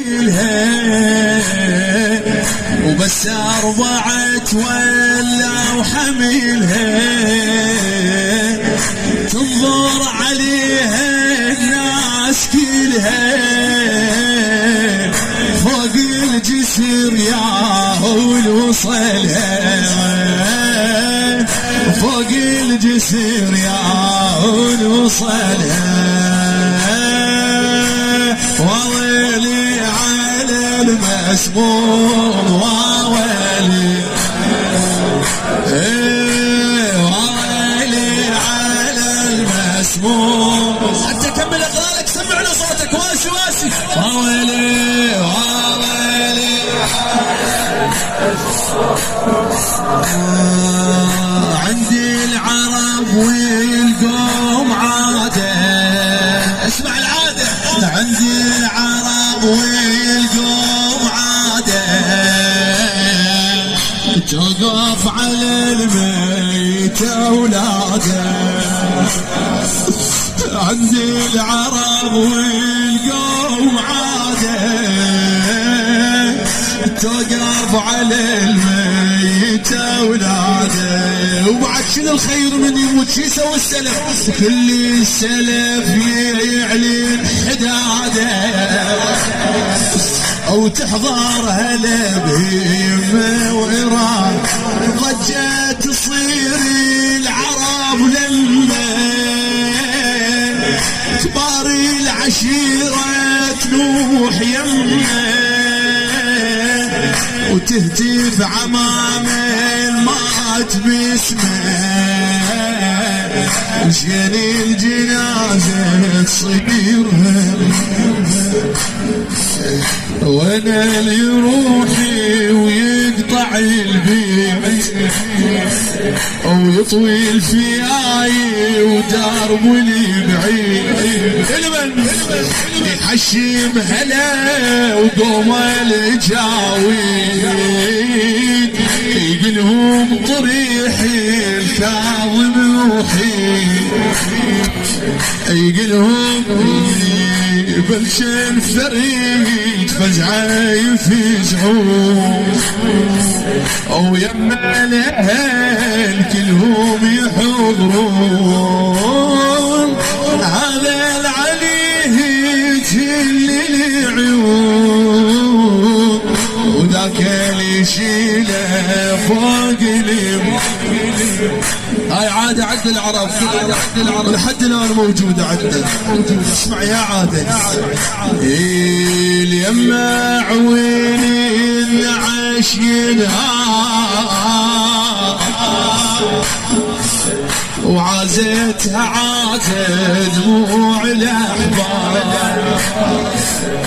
حميلها وبس 4 تولى وحميلها تنظر عليها الناس كلها فوق الجسر ياهو نوصلها فوق الجسر ياهو نوصلها وويلي على المسموم وويلي وويلي على المسموم حتى كمل اغلالك سمعنا صوتك واسي واسي وويلي وويلي عندي العرب والقوم عاده اسمع العاده عندي العرب والقوم عاده توقف على الميت اولاده عندي العرب والقوم عاده توقف على الميت اولاده وبعد شنو الخير من يموت شي يسوي السلف كل السلف يعلن حداده او تحضر هلا بهمه وإراد ضجه تصير العرب لما كبار العشيره تنوح يمه وتهتف عمام المات باسمه وشين الجنازة تصير وانا اللي روحي ويقطع البيت او يطوي الفياي ودرب لي بعيد يحشم هلا وقوم الجاويد يقلهم طريحي الكاظم وحيد يقلهم بلشن فريد فزعه يفزعون او يما الاهل كلهم يحضرون هذا العليه يجل العيون وذاك اللي يشيله فوق اليمين هاي عادة عند العرب لحد الآن موجودة عندنا اسمع يا عادة اليما عويني النعش ينهار وعازتها عازة دموع الأحبار